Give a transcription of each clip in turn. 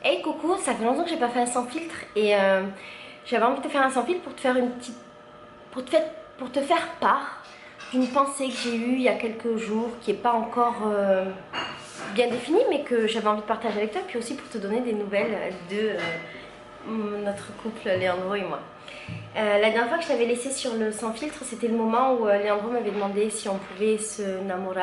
Hey coucou, ça fait longtemps que j'ai pas fait un sans filtre et j'avais envie de te faire un sans filtre pour te faire une petite, pour te faire part d'une pensée que j'ai eue il y a quelques jours qui est pas encore bien définie mais que j'avais envie de partager avec toi, puis aussi pour te donner des nouvelles de notre couple Léandro et moi. La dernière fois que je t'avais laissé sur le sans filtre, c'était le moment où Léandro m'avait demandé si on pouvait se namorer.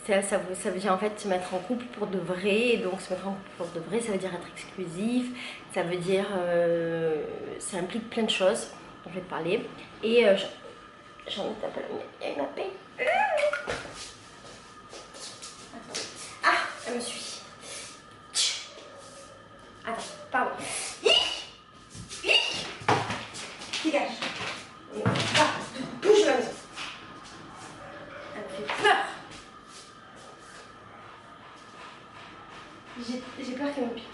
Ça veut dire en fait se mettre en couple pour de vrai, et donc se mettre en couple pour de vrai, ça veut dire être exclusif, ça veut dire, ça implique plein de choses dont je vais te parler. Et j'en ai tapé il y a une appel. Ah, elle me suit. Attends, pardon. Dégage. Ah, bouge la maison. Elle me fait peur. J'ai peur qu'elle me pique.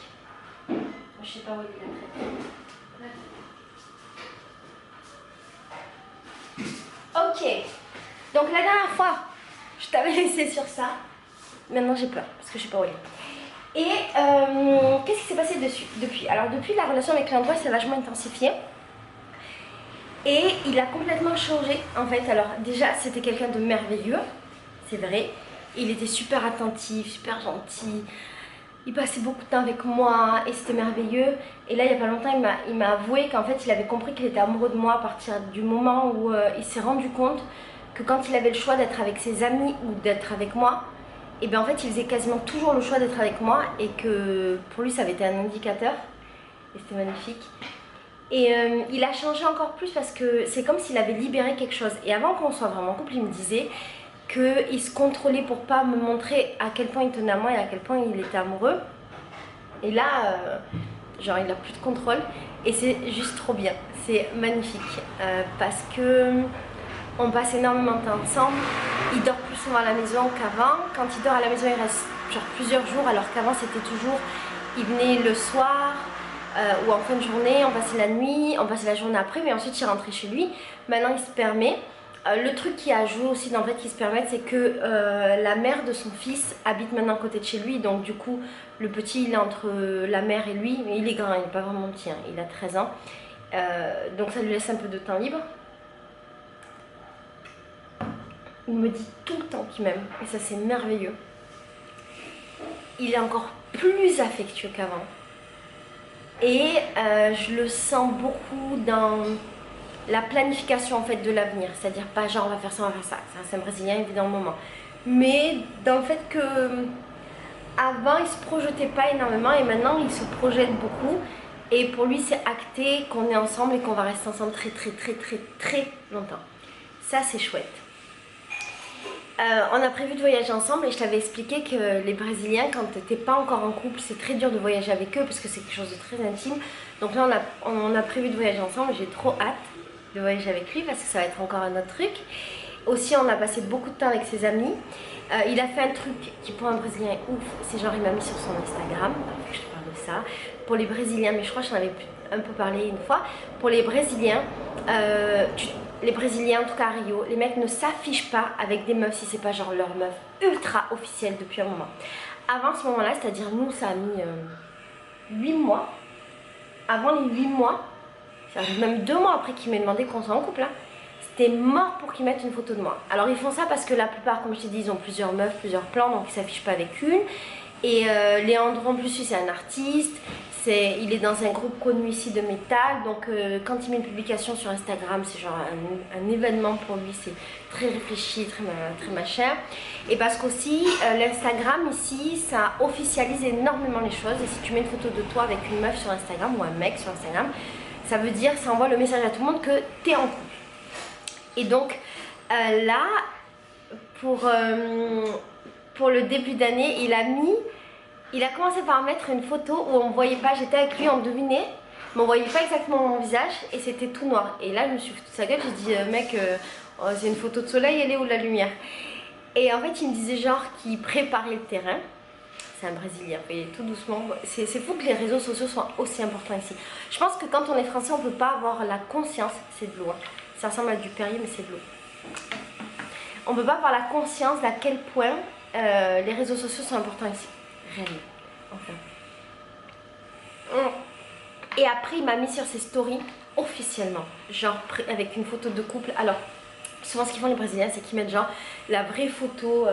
Je sais pas où il est. Ok. Donc la dernière fois, je t'avais laissé sur ça. Maintenant j'ai peur parce que je sais pas où il est. Et qu'est-ce qui s'est passé depuis? Alors depuis, la relation avec Léandro s'est vachement intensifiée. Et il a complètement changé en fait. Alors déjà, c'était quelqu'un de merveilleux, c'est vrai. Il était super attentif, super gentil. Il passait beaucoup de temps avec moi et c'était merveilleux. Et là, il n'y a pas longtemps, il m'a avoué qu'en fait, il avait compris qu'il était amoureux de moi à partir du moment où il s'est rendu compte que quand il avait le choix d'être avec ses amis ou d'être avec moi, et bien en fait, il faisait quasiment toujours le choix d'être avec moi et que pour lui, ça avait été un indicateur. Et c'était magnifique. Et il a changé encore plus parce que c'est comme s'il avait libéré quelque chose. Et avant qu'on soit vraiment en couple, il me disait qu'il se contrôlait pour pas me montrer à quel point il tenait à moi et à quel point il était amoureux. Et là, genre il a plus de contrôle et c'est juste trop bien, c'est magnifique parce que on passe énormément de temps ensemble. Il dort plus souvent à la maison qu'avant. Quand il dort à la maison, il reste genre plusieurs jours, alors qu'avant c'était toujours, il venait le soir ou en fin de journée, on passait la nuit, on passait la journée après, mais ensuite il rentrait chez lui. Maintenant il se permet. Le truc qui a joué aussi dans le fait qu'il se permette, c'est que la mère de son fils habite maintenant à côté de chez lui. Donc du coup, le petit, il est entre la mère et lui. Mais il est grand, il n'est pas vraiment petit, hein, il a 13 ans. Donc ça lui laisse un peu de temps libre. Il me dit tout le temps qu'il m'aime. Et ça, c'est merveilleux. Il est encore plus affectueux qu'avant. Et je le sens beaucoup dans la planification en fait de l'avenir, c'est-à-dire pas genre on va faire ça, on va faire ça, c'est un Brésilien évident au moment, mais dans le fait que avant il se projetait pas énormément et maintenant il se projette beaucoup et pour lui c'est acté qu'on est ensemble et qu'on va rester ensemble très très très très très longtemps. Ça c'est chouette. On a prévu de voyager ensemble et je t'avais expliqué que les Brésiliens, quand t'es pas encore en couple, c'est très dur de voyager avec eux parce que c'est quelque chose de très intime. Donc là on a prévu de voyager ensemble et j'ai trop hâte de voyager avec lui parce que ça va être encore un autre truc. Aussi on a passé beaucoup de temps avec ses amis. Il a fait un truc qui pour un Brésilien est ouf, c'est genre il m'a mis sur son Instagram, je te parle de ça. Pour les Brésiliens, mais je crois que j'en avais un peu parlé une fois, pour les Brésiliens, les Brésiliens en tout cas à Rio, les mecs ne s'affichent pas avec des meufs si c'est pas genre leur meuf ultra officielle depuis un moment. Avant ce moment là, c'est à dire nous ça a mis 8 mois, avant les 8 mois, même 2 mois après qu'il m'ait demandé qu'on soit en couple, hein, c'était mort pour qu'ils mettent une photo de moi. Alors ils font ça parce que la plupart, comme je t'ai dit, ils ont plusieurs meufs, plusieurs plans, donc ils s'affichent pas avec une. Et Léandro en plus c'est un artiste, il est dans un groupe connu ici de métal, donc quand il met une publication sur Instagram c'est genre un événement pour lui, c'est très réfléchi, très machin. Et parce qu'aussi l'Instagram ici ça officialise énormément les choses et si tu mets une photo de toi avec une meuf sur Instagram ou un mec sur Instagram, ça veut dire, ça envoie le message à tout le monde que t'es en couple. Et donc là, pour le début d'année, il a commencé par mettre une photo où on ne voyait pas, j'étais avec lui, on devinait, mais on ne voyait pas exactement mon visage et c'était tout noir. Et là, je me suis foutue de sa gueule, j'ai dit, mec, oh, c'est une photo de soleil, elle est où la lumière? Et en fait, il me disait genre qu'il préparait le terrain. C'est un Brésilien, et tout doucement. C'est fou que les réseaux sociaux soient aussi importants ici. Je pense que quand on est français, on ne peut pas avoir la conscience, c'est de l'eau. Hein. Ça ressemble à du Perrier, mais c'est de l'eau. On ne peut pas avoir la conscience d'à quel point les réseaux sociaux sont importants ici. Réellement. Enfin. Et après il m'a mis sur ses stories officiellement, genre avec une photo de couple. Alors souvent ce qu'ils font les Brésiliens, c'est qu'ils mettent genre la vraie photo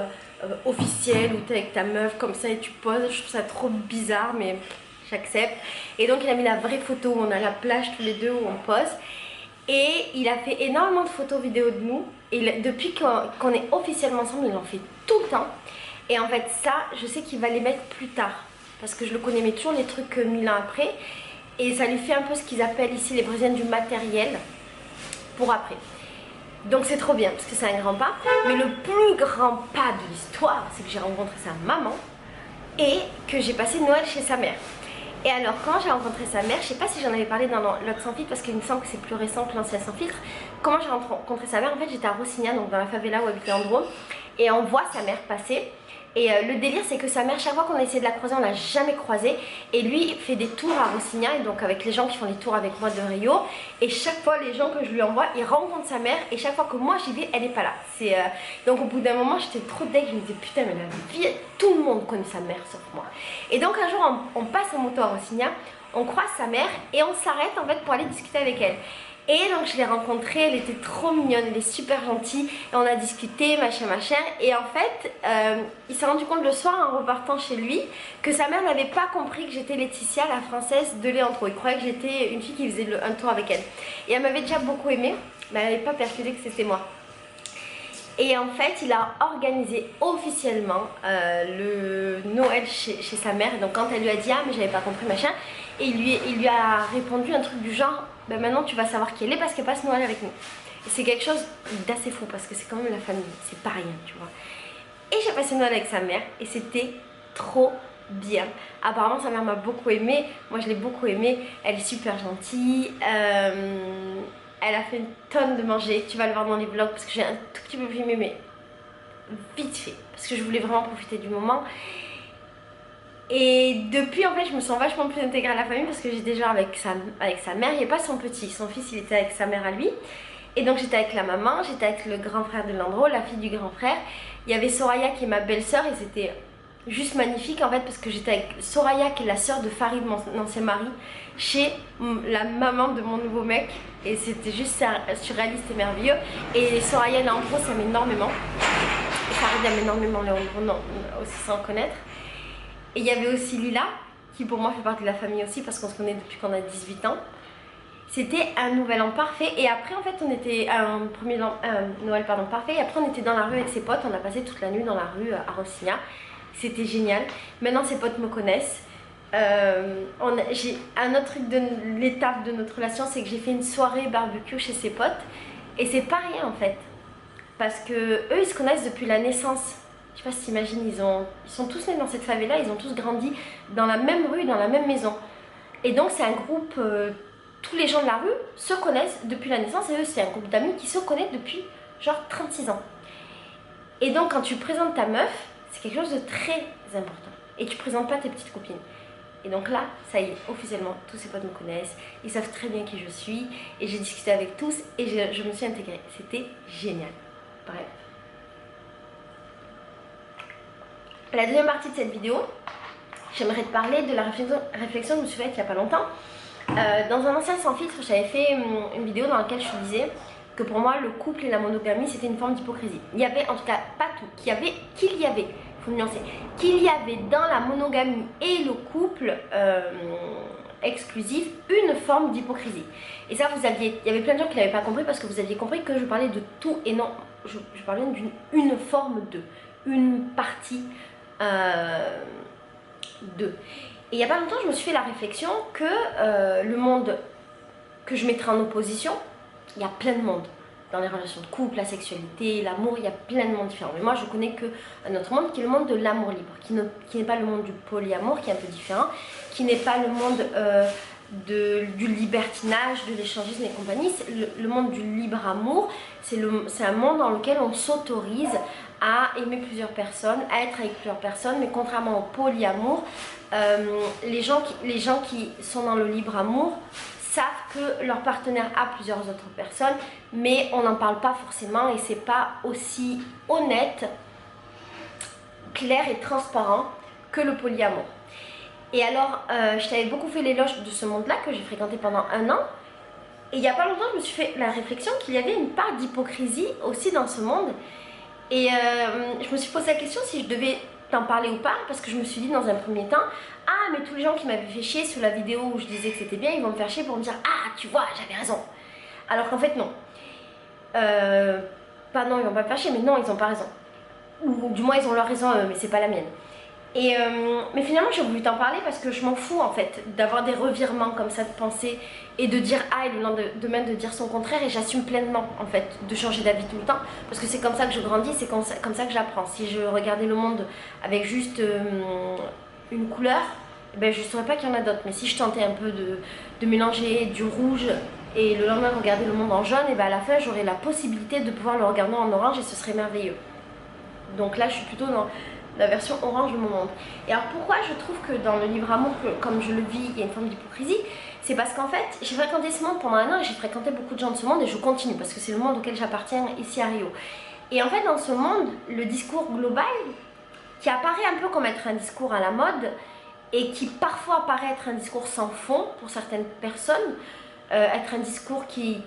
officielle où t'es avec ta meuf comme ça et tu poses. Je trouve ça trop bizarre, mais j'accepte. Et donc il a mis la vraie photo où on a la plage tous les deux, où on pose. Et il a fait énormément de photos vidéo de nous. Et depuis qu'on est officiellement ensemble, il en fait tout le temps. Et en fait ça, je sais qu'il va les mettre plus tard, parce que je le connais, mais toujours les trucs 1000 ans après. Et ça lui fait un peu ce qu'ils appellent ici les Brésiliens du matériel pour après. Donc c'est trop bien parce que c'est un grand pas. Mais le plus grand pas de l'histoire, c'est que j'ai rencontré sa maman et que j'ai passé Noël chez sa mère. Et alors quand j'ai rencontré sa mère, je sais pas si j'en avais parlé dans l'autre sans filtre parce qu'il me semble que c'est plus récent que l'ancien sans filtre. Comment j'ai rencontré sa mère? En fait j'étais à Rocinha, donc dans la favela où habitait Andro. Et on voit sa mère passer. Et le délire c'est que sa mère, chaque fois qu'on a essayé de la croiser, on l'a jamais croisée. Et lui fait des tours à Rocinha, et donc avec les gens qui font les tours avec moi de Rio. Et chaque fois les gens que je lui envoie, ils rencontrent sa mère. Et chaque fois que moi j'y vais, elle n'est pas là. Donc au bout d'un moment j'étais trop deg, je me disais putain mais la vie, tout le monde connaît sa mère sauf moi. Et donc un jour on passe en moto à Rocinha, on croise sa mère et on s'arrête en fait pour aller discuter avec elle. Et donc je l'ai rencontrée, elle était trop mignonne, elle est super gentille. Et on a discuté, machin machin. Et en fait, il s'est rendu compte le soir en repartant chez lui que sa mère n'avait pas compris que j'étais Laetitia, la française de Leandro. Il croyait que j'étais une fille qui faisait un tour avec elle. Et elle m'avait déjà beaucoup aimée, mais elle n'avait pas percuté que c'était moi. Et en fait, il a organisé officiellement le Noël chez sa mère. Et donc quand elle lui a dit ah mais j'avais pas compris machin, et il lui a répondu un truc du genre ben maintenant tu vas savoir qui elle est parce qu'elle passe Noël avec nous. Et c'est quelque chose d'assez fou parce que c'est quand même la famille, c'est pas rien, tu vois. Et j'ai passé Noël avec sa mère et c'était trop bien. Apparemment sa mère m'a beaucoup aimée, moi je l'ai beaucoup aimée, elle est super gentille. Elle a fait une tonne de manger, tu vas le voir dans les vlogs parce que j'ai un tout petit peu filmé mais vite fait parce que je voulais vraiment profiter du moment. Et depuis en fait je me sens vachement plus intégrée à la famille parce que j'étais genre avec sa mère, il n'y a pas son petit, son fils il était avec sa mère à lui. Et donc j'étais avec la maman, j'étais avec le grand frère de Landro, la fille du grand frère. Il y avait Soraya qui est ma belle-sœur et c'était juste magnifique en fait parce que j'étais avec Soraya qui est la sœur de Farid, mon ancien mari, chez la maman de mon nouveau mec. Et c'était juste surréaliste et merveilleux. Et Soraya et Landro ça m'aime énormément. Et Farid aime énormément Landro aussi sans connaître. Et il y avait aussi Lila, qui pour moi fait partie de la famille aussi parce qu'on se connaît depuis qu'on a 18 ans. C'était un nouvel an parfait et après en fait on était un Noël pardon parfait et après on était dans la rue avec ses potes, on a passé toute la nuit dans la rue à Rocinha. C'était génial. Maintenant ses potes me connaissent. J'ai un autre truc de l'étape de notre relation, c'est que j'ai fait une soirée barbecue chez ses potes et c'est pas rien en fait parce que eux ils se connaissent depuis la naissance. Je sais pas si t'imagines, ils sont tous nés dans cette favela, ils ont tous grandi dans la même rue, dans la même maison. Et donc c'est un groupe, tous les gens de la rue se connaissent depuis la naissance et eux c'est un groupe d'amis qui se connaissent depuis genre 36 ans. Et donc quand tu présentes ta meuf, c'est quelque chose de très important. Et tu présentes pas tes petites copines. Et donc là, ça y est, officiellement, tous ses potes me connaissent, ils savent très bien qui je suis. Et j'ai discuté avec tous et je me suis intégrée. C'était génial. Bref. La deuxième partie de cette vidéo, j'aimerais te parler de la réflexion que je me suis faite il n'y a pas longtemps. Dans un ancien sans filtre, j'avais fait une vidéo dans laquelle je te disais que pour moi le couple et la monogamie c'était une forme d'hypocrisie. Il y avait, en tout cas pas tout, qu'il y avait, faut nuancer, qu'il y avait dans la monogamie et le couple exclusif une forme d'hypocrisie. Et ça il y avait plein de gens qui n'avaient pas compris parce que vous aviez compris que je parlais de tout et non, je parlais d'une forme de, une partie de. Et il n'y a pas longtemps, je me suis fait la réflexion que le monde que je mettrais en opposition, il y a plein de monde. Dans les relations de couple, la sexualité, l'amour, il y a plein de mondes différents. Mais moi, je connais qu'un autre monde qui est le monde de l'amour libre, qui n'est pas le monde du polyamour, qui est un peu différent, qui n'est pas le monde du libertinage, de l'échangisme et compagnie. Le monde du libre amour, c'est un monde dans lequel on s'autorise à aimer plusieurs personnes, à être avec plusieurs personnes, mais contrairement au polyamour, les gens qui sont dans le libre amour savent que leur partenaire a plusieurs autres personnes, mais on n'en parle pas forcément et c'est pas aussi honnête, clair et transparent que le polyamour. Et alors, je t'avais beaucoup fait l'éloge de ce monde-là que j'ai fréquenté pendant 1 an. Et il n'y a pas longtemps, je me suis fait la réflexion qu'il y avait une part d'hypocrisie aussi dans ce monde. Et je me suis posé la question si je devais t'en parler ou pas, parce que je me suis dit dans un premier temps, ah mais tous les gens qui m'avaient fait chier sur la vidéo où je disais que c'était bien, ils vont me faire chier pour me dire, ah tu vois, j'avais raison. Alors qu'en fait non. Pas non, ils vont pas me faire chier, mais non, ils ont pas raison. Ou du moins ils ont leur raison, mais c'est pas la mienne. Et mais finalement j'ai voulu t'en parler parce que je m'en fous en fait d'avoir des revirements comme ça de pensée et de dire A et le lendemain de dire son contraire, et j'assume pleinement en fait de changer d'avis tout le temps parce que c'est comme ça que je grandis, c'est comme ça que j'apprends. Si je regardais le monde avec juste une couleur, eh ben, je ne saurais pas qu'il y en a d'autres, mais si je tentais un peu de mélanger du rouge et le lendemain regarder le monde en jaune, et ben à la fin j'aurais la possibilité de pouvoir le regarder en orange et ce serait merveilleux. Donc là je suis plutôt dans la version orange de mon monde. Et alors pourquoi je trouve que dans le livre Amour, comme je le vis, il y a une forme d'hypocrisie, c'est parce qu'en fait j'ai fréquenté ce monde pendant 1 an et j'ai fréquenté beaucoup de gens de ce monde et je continue parce que c'est le monde auquel j'appartiens ici à Rio. Et en fait dans ce monde, le discours global, qui apparaît un peu comme être un discours à la mode et qui parfois paraît être un discours sans fond pour certaines personnes, être un discours qui est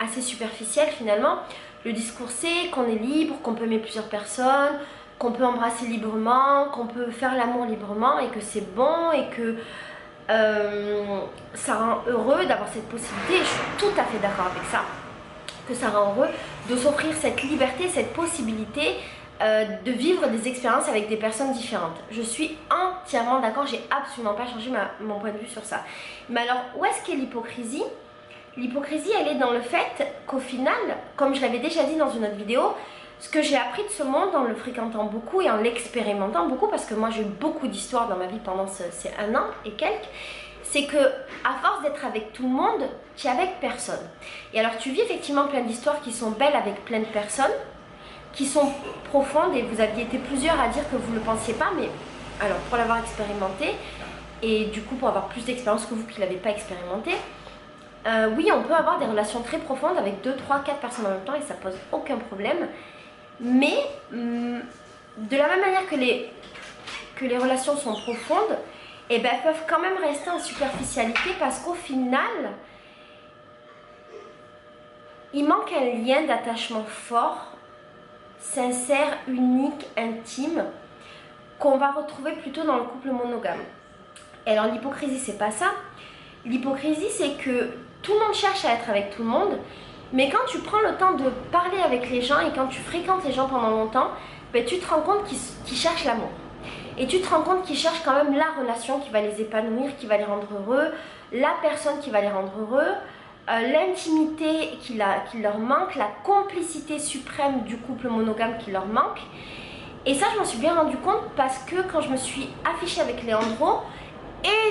assez superficiel finalement. Le discours c'est qu'on est libre, qu'on peut aimer plusieurs personnes, qu'on peut embrasser librement, qu'on peut faire l'amour librement et que c'est bon et que ça rend heureux d'avoir cette possibilité. Et je suis tout à fait d'accord avec ça, que ça rend heureux de s'offrir cette liberté, cette possibilité de vivre des expériences avec des personnes différentes. Je suis entièrement d'accord, j'ai absolument pas changé mon point de vue sur ça. Mais alors, où est-ce qu'est l'hypocrisie? L'hypocrisie, elle est dans le fait qu'au final, comme je l'avais déjà dit dans une autre vidéo, ce que j'ai appris de ce monde en le fréquentant beaucoup et en l'expérimentant beaucoup, parce que moi j'ai eu beaucoup d'histoires dans ma vie pendant ces 1 an et quelques, c'est que à force d'être avec tout le monde, tu es avec personne. Et alors tu vis effectivement plein d'histoires qui sont belles avec plein de personnes, qui sont profondes, et vous aviez été plusieurs à dire que vous ne le pensiez pas, mais alors pour l'avoir expérimenté, et du coup pour avoir plus d'expérience que vous qui ne l'avez pas expérimenté, oui, on peut avoir des relations très profondes avec 2, 3, 4 personnes en même temps et ça pose aucun problème. Mais de la même manière que les relations sont profondes, eh ben, elles peuvent quand même rester en superficialité parce qu'au final, il manque un lien d'attachement fort, sincère, unique, intime, qu'on va retrouver plutôt dans le couple monogame. Et alors l'hypocrisie, c'est pas ça. L'hypocrisie, c'est que tout le monde cherche à être avec tout le monde, mais quand tu prends le temps de parler avec les gens et quand tu fréquentes les gens pendant longtemps, ben, tu te rends compte qu'ils cherchent l'amour. Et tu te rends compte qu'ils cherchent quand même la relation qui va les épanouir, qui va les rendre heureux, la personne qui va les rendre heureux, l'intimité qui leur manque, la complicité suprême du couple monogame qui leur manque. Et ça, je m'en suis bien rendu compte parce que quand je me suis affichée avec Leandro,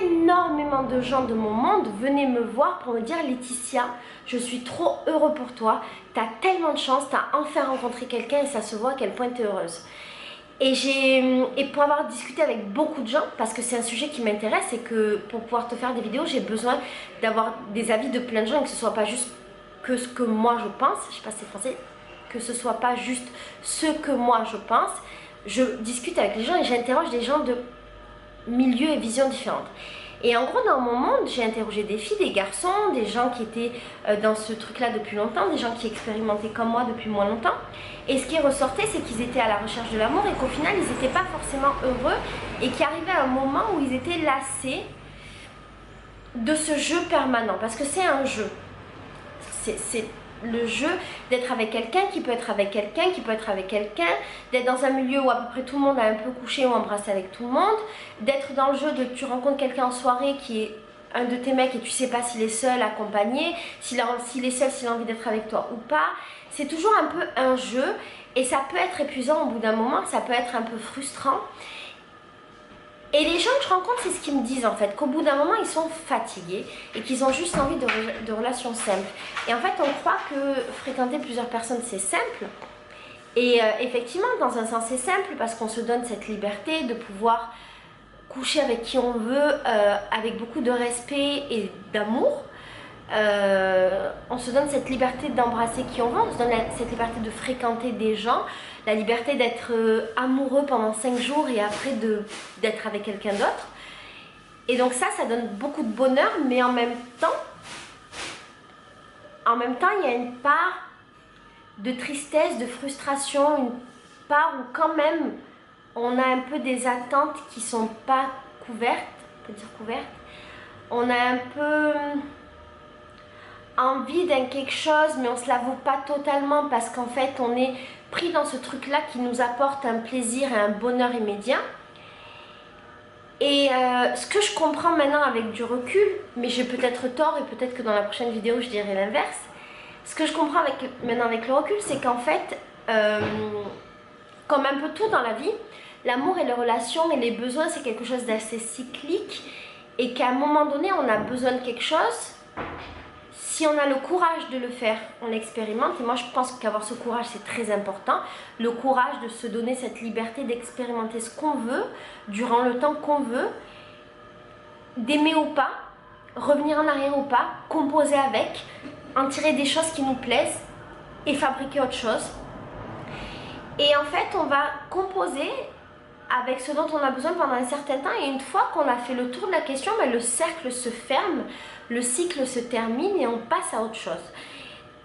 énormément de gens de mon monde venaient me voir pour me dire: Laetitia, je suis trop heureux pour toi, t'as tellement de chance, t'as enfin rencontré quelqu'un et ça se voit à quel point t'es heureuse. Et pour avoir discuté avec beaucoup de gens, parce que c'est un sujet qui m'intéresse et que pour pouvoir te faire des vidéos, j'ai besoin d'avoir des avis de plein de gens et que ce soit pas juste que ce que moi je pense, je sais pas si c'est français, que ce soit pas juste ce que moi je pense. Je discute avec les gens et j'interroge des gens de milieux et visions différentes. Et en gros, dans mon monde, j'ai interrogé des filles, des garçons, des gens qui étaient dans ce truc-là depuis longtemps, des gens qui expérimentaient comme moi depuis moins longtemps. Et ce qui ressortait, c'est qu'ils étaient à la recherche de l'amour et qu'au final, ils n'étaient pas forcément heureux et qu'il arrivait un moment où ils étaient lassés de ce jeu permanent. Parce que c'est un jeu. C'est le jeu d'être avec quelqu'un qui peut être avec quelqu'un qui peut être avec quelqu'un, d'être dans un milieu où à peu près tout le monde a un peu couché ou embrassé avec tout le monde, d'être dans le jeu de tu rencontres quelqu'un en soirée qui est un de tes mecs et tu sais pas s'il est seul, accompagné, s'il est seul, s'il a envie d'être avec toi ou pas. C'est toujours un peu un jeu et ça peut être épuisant au bout d'un moment, ça peut être un peu frustrant. Et les gens que je rencontre, c'est ce qu'ils me disent en fait, qu'au bout d'un moment ils sont fatigués et qu'ils ont juste envie de relations simples. Et en fait on croit que fréquenter plusieurs personnes c'est simple. Et effectivement dans un sens c'est simple parce qu'on se donne cette liberté de pouvoir coucher avec qui on veut, avec beaucoup de respect et d'amour. On se donne cette liberté d'embrasser qui on veut, on se donne cette liberté de fréquenter des gens, la liberté d'être amoureux pendant 5 jours et après d'être avec quelqu'un d'autre. Et donc ça donne beaucoup de bonheur, mais en même temps, il y a une part de tristesse, de frustration, une part où quand même on a un peu des attentes qui sont pas couvertes, on peut dire couvertes. On a un peu envie d'un quelque chose, mais on se l'avoue pas totalement parce qu'en fait on est pris dans ce truc là qui nous apporte un plaisir et un bonheur immédiat. Et ce que je comprends maintenant avec du recul, mais j'ai peut-être tort et peut-être que dans la prochaine vidéo je dirai l'inverse. Ce que je comprends maintenant avec le recul, c'est qu'en fait, comme un peu tout dans la vie, l'amour et les relations et les besoins, c'est quelque chose d'assez cyclique et qu'à un moment donné, on a besoin de quelque chose. Si on a le courage de le faire, on l'expérimente. Et moi, je pense qu'avoir ce courage, c'est très important. Le courage de se donner cette liberté d'expérimenter ce qu'on veut, durant le temps qu'on veut, d'aimer ou pas, revenir en arrière ou pas, composer avec, en tirer des choses qui nous plaisent et fabriquer autre chose. Et en fait, on va composer avec ce dont on a besoin pendant un certain temps, et une fois qu'on a fait le tour de la question, ben, le cercle se ferme, le cycle se termine et on passe à autre chose.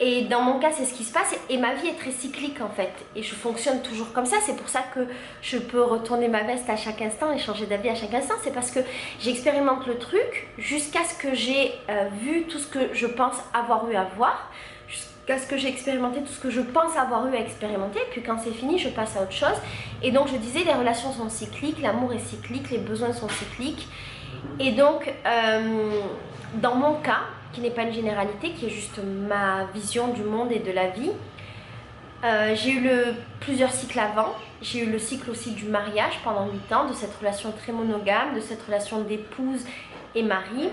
Et dans mon cas, c'est ce qui se passe, et ma vie est très cyclique en fait, et je fonctionne toujours comme ça. C'est pour ça que je peux retourner ma veste à chaque instant et changer d'avis à chaque instant. C'est parce que j'expérimente le truc jusqu'à ce que j'ai vu tout ce que je pense avoir eu à voir, jusqu'à ce que j'ai expérimenté tout ce que je pense avoir eu à expérimenter, et puis quand c'est fini, je passe à autre chose. Et donc je disais, les relations sont cycliques, l'amour est cyclique, les besoins sont cycliques. Et donc, dans mon cas, qui n'est pas une généralité, qui est juste ma vision du monde et de la vie, j'ai eu plusieurs cycles avant. J'ai eu le cycle aussi du mariage pendant 8 ans, de cette relation très monogame, de cette relation d'épouse et mari.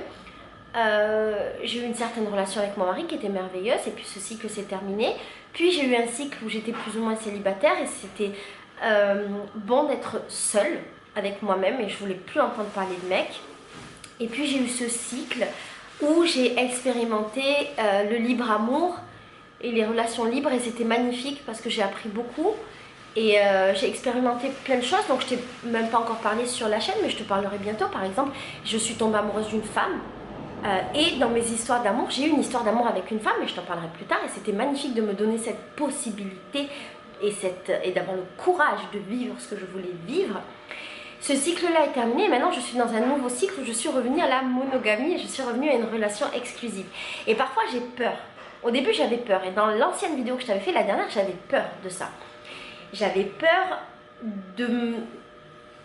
J'ai eu une certaine relation avec mon mari qui était merveilleuse, et puis ce cycle s'est terminé. Puis j'ai eu un cycle où j'étais plus ou moins célibataire, et c'était bon d'être seule avec moi-même, et je voulais plus entendre parler de mecs. Et puis j'ai eu ce cycle où j'ai expérimenté le libre amour et les relations libres, et c'était magnifique parce que j'ai appris beaucoup. Et j'ai expérimenté plein de choses, donc je t'ai même pas encore parlé sur la chaîne, mais je te parlerai bientôt. Par exemple, je suis tombée amoureuse d'une femme. Et dans mes histoires d'amour, j'ai eu une histoire d'amour avec une femme, mais je t'en parlerai plus tard. Et c'était magnifique de me donner cette possibilité et d'avoir le courage de vivre ce que je voulais vivre. Ce cycle-là est terminé, et maintenant je suis dans un nouveau cycle où je suis revenue à la monogamie, et je suis revenue à une relation exclusive. Et parfois j'ai peur. Au début j'avais peur, et dans l'ancienne vidéo que je t'avais fait, la dernière, j'avais peur de ça. J'avais peur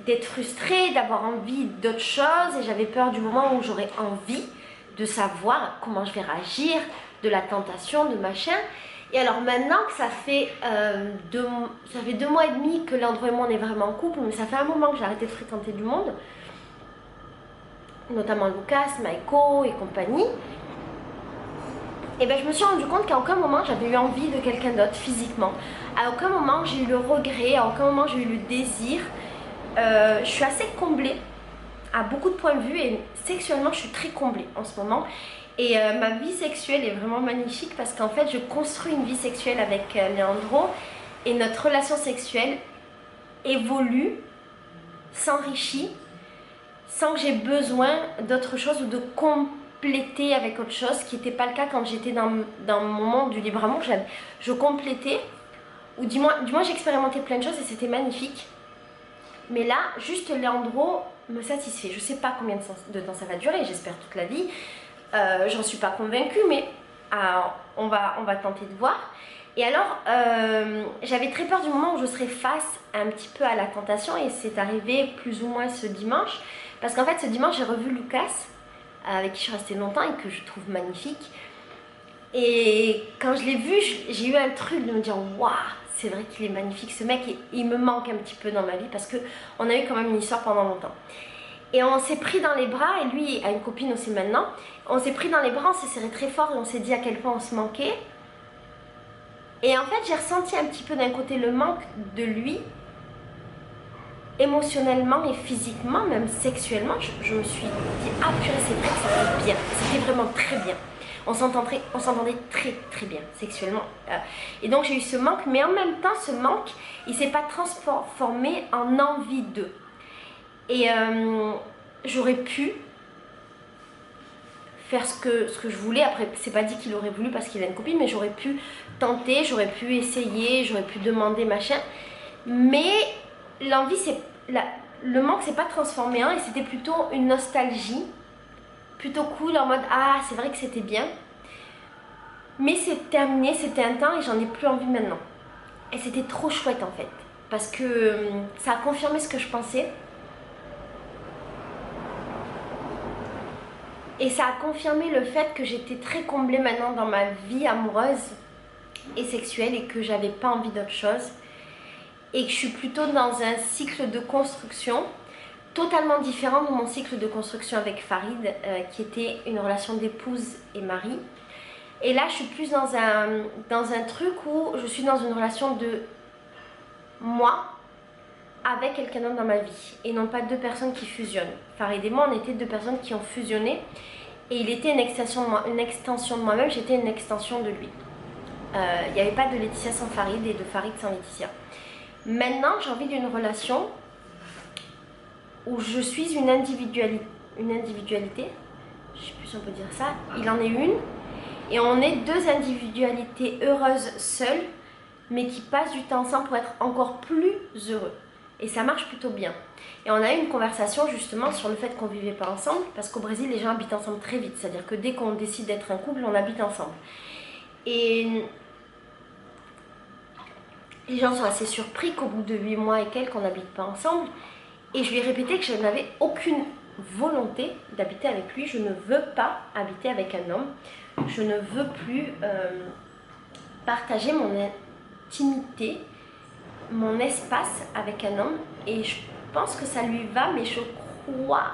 d'être frustrée, d'avoir envie d'autre chose, et j'avais peur du moment où j'aurais envie de savoir comment je vais réagir, de la tentation, de machin. Et alors maintenant que ça fait 2 mois et demi que Leandro et moi on est vraiment en couple, mais ça fait un moment que j'ai arrêté de fréquenter du monde, notamment Lucas, Maiko et compagnie, et ben je me suis rendu compte qu'à aucun moment j'avais eu envie de quelqu'un d'autre physiquement. À aucun moment j'ai eu le regret, à aucun moment j'ai eu le désir. Je suis assez comblée à beaucoup de points de vue, et sexuellement je suis très comblée en ce moment. Et ma vie sexuelle est vraiment magnifique parce qu'en fait je construis une vie sexuelle avec Leandro, et notre relation sexuelle évolue, s'enrichit, sans que j'ai besoin d'autre chose ou de compléter avec autre chose, ce qui n'était pas le cas quand j'étais dans mon monde du libre amour. Je complétais, ou du moins j'expérimentais plein de choses, et c'était magnifique. Mais là, juste Leandro me satisfait. Je sais pas combien de temps ça va durer, j'espère toute la vie. J'en suis pas convaincue, mais on va tenter de voir. Et alors, j'avais très peur du moment où je serais face un petit peu à la tentation, et c'est arrivé plus ou moins ce dimanche. Parce qu'en fait, ce dimanche, j'ai revu Lucas, avec qui je suis restée longtemps et que je trouve magnifique. Et quand je l'ai vu, j'ai eu un truc de me dire waouh, c'est vrai qu'il est magnifique ce mec, et il me manque un petit peu dans ma vie parce qu'on a eu quand même une histoire pendant longtemps. Et on s'est pris dans les bras, et lui a une copine aussi maintenant. On s'est pris dans les bras, on s'est serré très fort, et on s'est dit à quel point on se manquait. Et en fait, j'ai ressenti un petit peu d'un côté le manque de lui, émotionnellement et physiquement, même sexuellement. Je me suis dit, ah purée, c'est vrai que ça va bien. C'était vraiment très bien. On s'entendait très très bien sexuellement. Et donc j'ai eu ce manque, mais en même temps, ce manque, il s'est pas transformé en envie d'eux. Et j'aurais pu faire ce que je voulais. Après, c'est pas dit qu'il aurait voulu parce qu'il a une copine, mais j'aurais pu tenter, j'aurais pu essayer, j'aurais pu demander machin. Mais l'envie, le manque s'est pas transformé et c'était plutôt une nostalgie, plutôt cool en mode ah c'est vrai que c'était bien. Mais c'est terminé, c'était un temps et j'en ai plus envie maintenant. Et c'était trop chouette en fait, parce que ça a confirmé ce que je pensais. Et ça a confirmé le fait que j'étais très comblée maintenant dans ma vie amoureuse et sexuelle et que j'avais pas envie d'autre chose. Et que je suis plutôt dans un cycle de construction totalement différent de mon cycle de construction avec Farid, qui était une relation d'épouse et mari. Et là, je suis plus dans un truc où je suis dans une relation de moi avec quelqu'un d'autre dans ma vie et non pas deux personnes qui fusionnent. Farid et moi, on était deux personnes qui ont fusionné et il était une extension de moi-même, j'étais une extension de lui. Il n'y avait pas de Laetitia sans Farid et de Farid sans Laetitia. Maintenant, j'ai envie d'une relation où je suis une individualité, je sais plus si on peut dire ça, il en est une, et on est deux individualités heureuses seules, mais qui passent du temps ensemble pour être encore plus heureux. Et ça marche plutôt bien. Et on a eu une conversation justement sur le fait qu'on ne vivait pas ensemble, parce qu'au Brésil, les gens habitent ensemble très vite. C'est-à-dire que dès qu'on décide d'être un couple, on habite ensemble. Et les gens sont assez surpris qu'au bout de 8 mois et quelques, on n'habite pas ensemble. Et je lui ai répété que je n'avais aucune volonté d'habiter avec lui. Je ne veux pas habiter avec un homme. Je ne veux plus partager mon intimité, mon espace avec un homme. Et je pense que ça lui va, mais je crois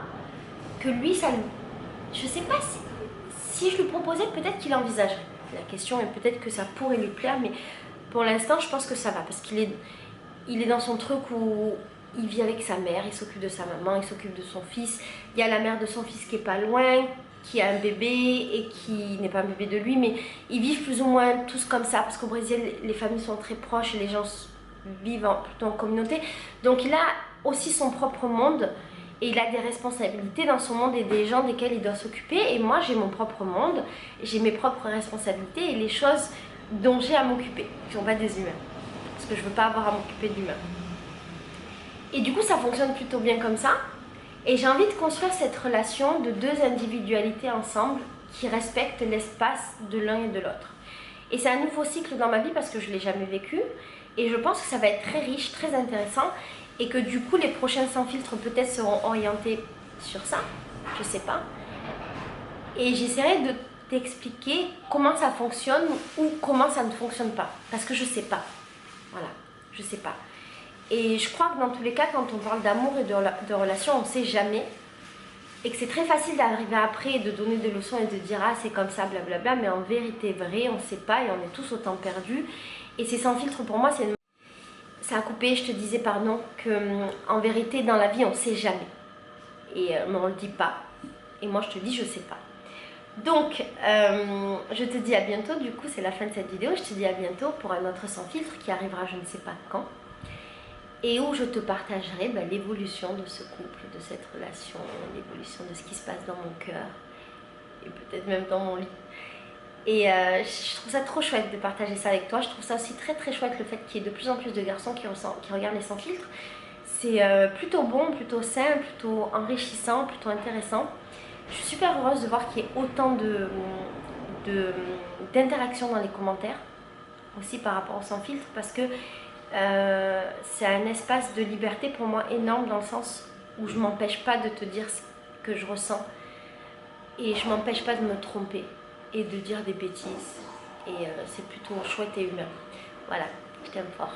que lui, ça lui... Je sais pas si je lui proposais, peut-être qu'il envisagerait. La question est peut-être que ça pourrait lui plaire, mais pour l'instant, je pense que ça va. Parce qu'il est dans son truc où il vit avec sa mère, il s'occupe de sa maman, il s'occupe de son fils. Il y a la mère de son fils qui est pas loin, qui a un bébé et qui n'est pas un bébé de lui, mais ils vivent plus ou moins tous comme ça. Parce qu'au Brésil, les familles sont très proches et les gens vivent plutôt en communauté. Donc il a aussi son propre monde. Et il a des responsabilités dans son monde et des gens desquels il doit s'occuper. Et moi, j'ai mon propre monde, j'ai mes propres responsabilités et les choses dont j'ai à m'occuper, qui ne sont pas des humains. Parce que je ne veux pas avoir à m'occuper d'humains. Et du coup, ça fonctionne plutôt bien comme ça. Et j'ai envie de construire cette relation de deux individualités ensemble qui respectent l'espace de l'un et de l'autre. Et c'est un nouveau cycle dans ma vie parce que je ne l'ai jamais vécu. Et je pense que ça va être très riche, très intéressant. Et que du coup, les prochains sans filtre peut-être seront orientés sur ça. Je sais pas. Et j'essaierai de t'expliquer comment ça fonctionne ou comment ça ne fonctionne pas. Parce que je sais pas. Voilà, je sais pas. Et je crois que dans tous les cas, quand on parle d'amour et de relation, on ne sait jamais. Et que c'est très facile d'arriver après et de donner des leçons et de dire ah c'est comme ça, blablabla. Mais en vérité, vrai, on ne sait pas et on est tous autant perdus. Et c'est sans filtre pour moi, c'est une... Ça a coupé, je te disais pardon, qu'en vérité dans la vie on ne sait jamais. Et mais on ne le dit pas. Et moi je te dis je sais pas. Donc je te dis à bientôt, du coup c'est la fin de cette vidéo. Je te dis à bientôt pour un autre sans filtre qui arrivera je ne sais pas quand. Et où je te partagerai l'évolution de ce couple, de cette relation, l'évolution de ce qui se passe dans mon cœur. Et peut-être même dans mon lit. Et je trouve ça trop chouette de partager ça avec toi. Je trouve ça aussi très très chouette le fait qu'il y ait de plus en plus de garçons qui regardent les sans filtres. C'est plutôt bon, plutôt sain, plutôt enrichissant, plutôt intéressant. Je suis super heureuse de voir qu'il y ait autant d'interactions dans les commentaires. Aussi par rapport au sans filtre parce que c'est un espace de liberté pour moi énorme dans le sens où je m'empêche pas de te dire ce que je ressens. Et je m'empêche pas de me tromper. Et de dire des bêtises. Et c'est plutôt chouette et humain. Voilà, je t'aime fort.